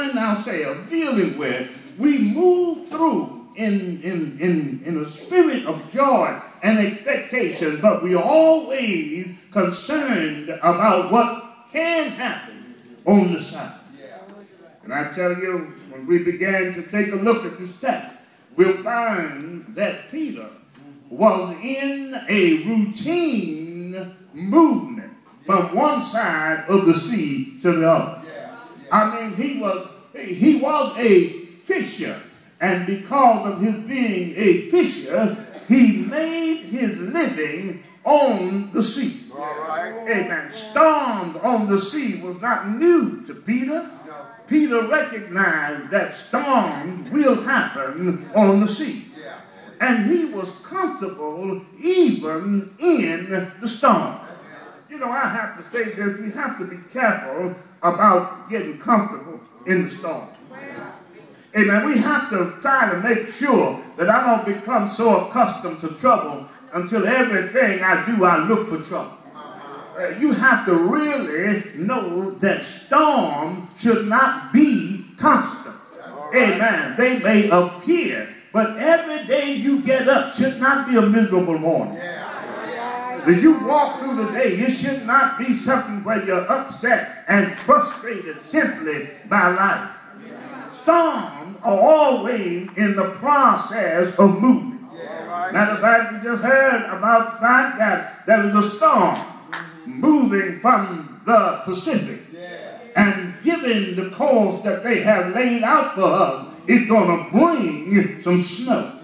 find ourselves dealing with, we move through in a spirit of joy and expectation, but we are always concerned about what can happen on the side. And I tell you, when we began to take a look at this text, we'll find that Peter was in a routine movement from one side of the sea to the other. I mean, he was a fisher, and because of his being a fisher, he made his living on the sea. Amen. Storms on the sea was not new to Peter. Peter recognized that storms will happen on the sea. And he was comfortable even in the storm. You know, I have to say this, we have to be careful about getting comfortable in the storm. Amen. We have to try to make sure that I don't become so accustomed to trouble until everything I do, I look for trouble. You have to really know that storm should not be constant. Amen. They may appear, but every day you get up should not be a miserable morning. As you walk through the day, it should not be something where you're upset and frustrated simply by life. Storms are always in the process of moving. Matter of fact, we just heard about the fact that there is a storm moving from the Pacific. And given the course that they have laid out for us, it's going to bring some snow.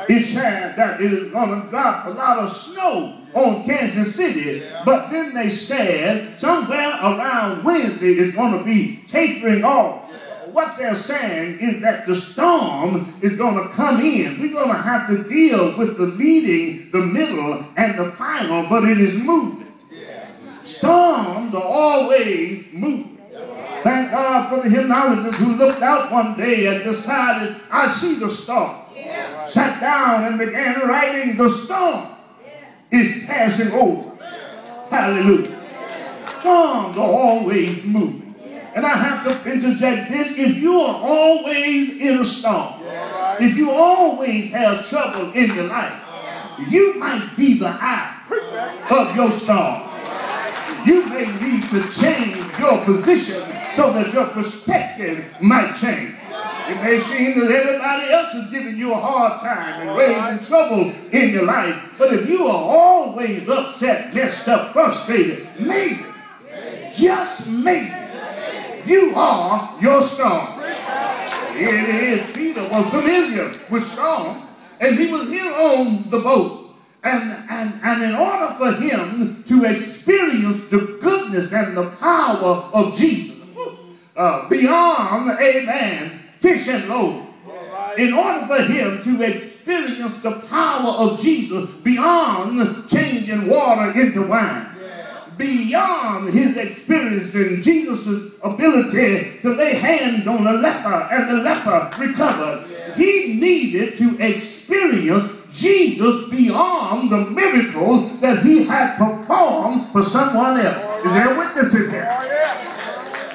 It said that it is going to drop a lot of snow on Kansas City, but then they said somewhere around Wednesday it's going to be tapering off. What they're saying is that the storm is going to come in. We're going to have to deal with the leading, the middle, and the final, but it is moving. Storms are always moving. Thank God for the hymnologist who looked out one day and decided, I see the storm. Sat down and began writing, the storm is passing over. Hallelujah. Storms are always moving. And I have to interject this, if you are always in a storm, if you always have trouble in your life, you might be the eye of your storm. You may need to change your position so that your perspective might change. It may seem that everybody else is giving you a hard time and raising trouble in your life, but if you are always upset, messed up, frustrated, maybe, just maybe, you are your storm. It is. Peter was familiar with storm, and he was here on the boat. And in order for him to experience the goodness and the power of Jesus, beyond, amen, fish and loaves, in order for him to experience the power of Jesus beyond changing water into wine, beyond his experience in Jesus' ability to lay hands on a leper and the leper recovered, he needed to experience Jesus beyond the miracle that he had performed for someone else. Is there a witness in there?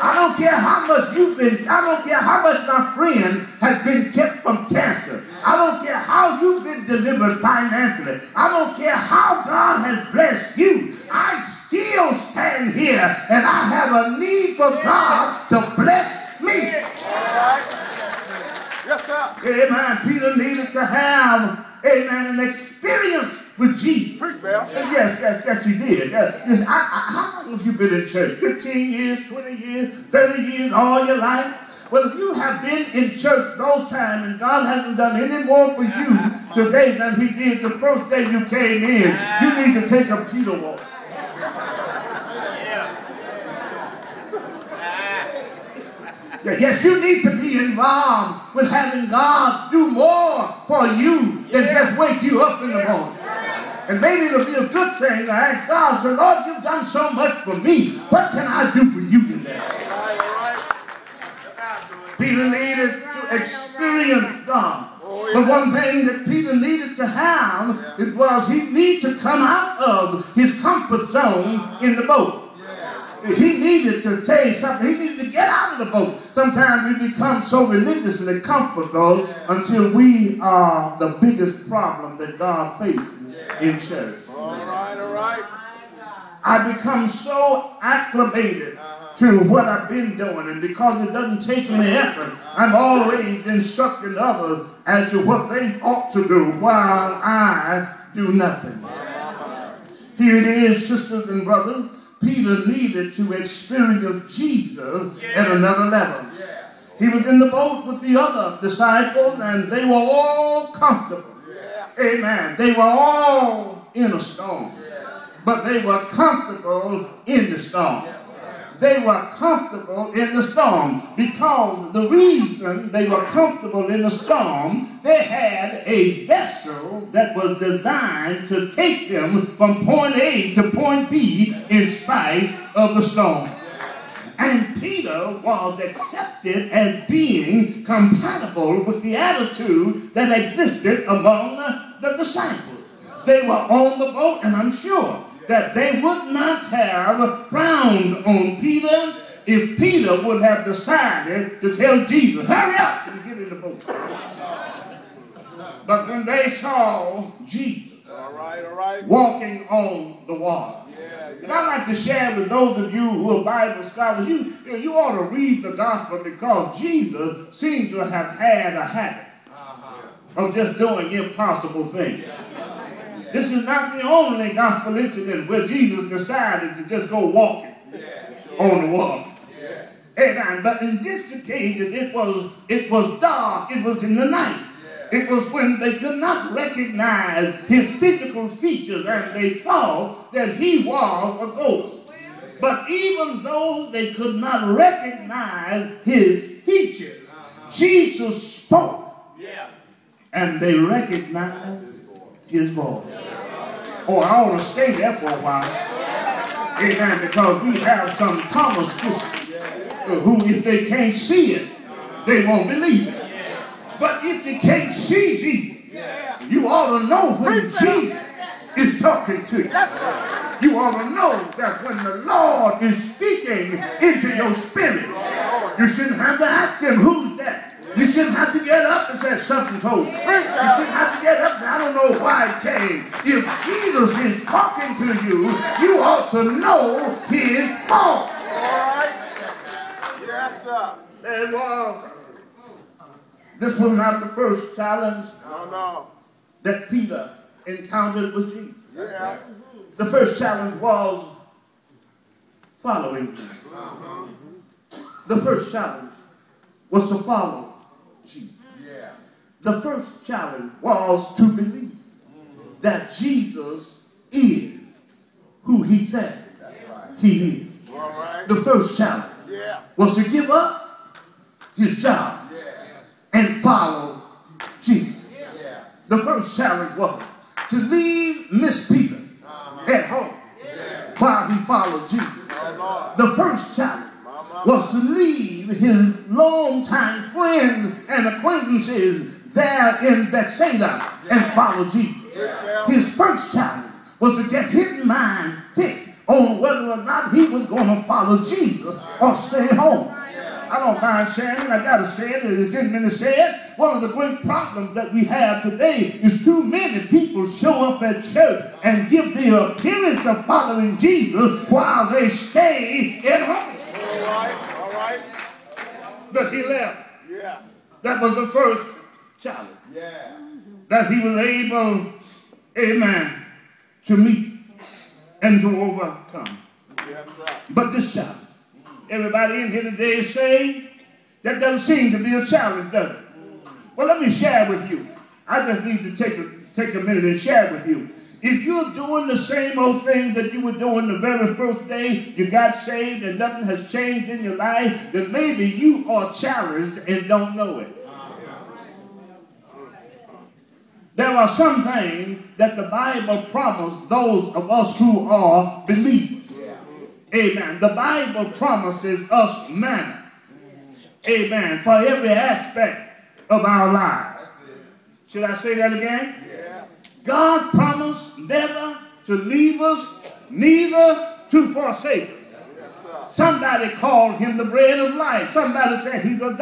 I don't care how much I don't care how much my friend has been kept from cancer. I don't care how you've been delivered financially. I don't care how God has blessed you. I still stand here and I have a need for God to bless me. Yes, sir. Amen. Peter needed to have, amen, an experience with Jesus. Yes, he did. How long have you been in church? 15 years, 20 years, 30 years, all your life? Well, if you have been in church those times and God hasn't done any more for you today than he did the first day you came in, you need to take a Peter walk. Yes, you need to be involved with having God do more for you than just wake you up in the morning. And maybe it'll be a good thing to ask God, so Lord, you've done so much for me. What can I do for you today? Peter needed to experience God. But one thing that Peter needed to have was he needed to come out of his comfort zone in the boat. He needed to say something. He needed to get out of the boat. Sometimes we become so religiously comfortable until we are the biggest problem that God faces in church. All right, all right. I become so acclimated to what I've been doing, and because it doesn't take any effort, I'm always instructing others as to what they ought to do while I do nothing. Here it is, sisters and brothers. Peter needed to experience Jesus at another level. He was in the boat with the other disciples, and they were all comfortable. Amen. They were all in a storm, but they were comfortable in the storm. They were comfortable in the storm because the reason they were comfortable in the storm, they had a vessel that was designed to take them from point A to point B in spite of the storm. And Peter was accepted as being compatible with the attitude that existed among the disciples. They were on the boat, and I'm sure that they would not have frowned on Peter if Peter would have decided to tell Jesus, hurry up and get in the boat. But when they saw Jesus walking on the water, and I'd like to share with those of you who are Bible scholars, you ought to read the gospel because Jesus seems to have had a habit of just doing impossible things. This is not the only gospel incident where Jesus decided to just go walking on the water. Amen. But in this occasion, it was dark. It was in the night. It was when they could not recognize his physical features, and they thought that he was a ghost. But even though they could not recognize his features, Jesus spoke, and they recognized his voice. Oh, I ought to stay there for a while. Amen. Because we have some Thomas who, if they can't see it, they won't believe it. But if you can't see Jesus, you ought to know when Jesus is talking to you. You ought to know that when the Lord is speaking into your spirit, you shouldn't have to ask him, who's that? You shouldn't have to get up and say, something told me. You shouldn't have to get up and say, I don't know why it came. If Jesus is talking to you, you ought to know his thought. All right. Yes, sir. And this was not the first challenge that Peter encountered with Jesus. Yeah. The first challenge was following him. The first challenge was to follow Jesus. The first challenge was to believe that Jesus is who he said he is. The first challenge was to give up his job and follow Jesus. The first challenge was to leave Miss Peter at home while he followed Jesus. The first challenge was to leave his longtime friends and acquaintances there in Bethsaida and follow Jesus. His first challenge was to get his mind fixed on whether or not he was going to follow Jesus or stay home. I don't mind saying it. I got to say it. As in many said, one of the great problems that we have today is too many people show up at church and give the appearance of following Jesus while they stay at home. All right. But he left. That was the first challenge. That he was able, amen, to meet and to overcome. But this challenge, everybody in here today is saying that doesn't seem to be a challenge, does it? Well, let me share with you. I just need to take a minute and share with you. If you're doing the same old things that you were doing the very first day you got saved and nothing has changed in your life, then maybe you are challenged and don't know it. There are some things that the Bible promised those of us who are believers. Amen. The Bible promises us manna. Amen. For every aspect of our lives. Should I say that again? God promised never to leave us, neither to forsake us. sir. Somebody called him the bread of life. Somebody said he's a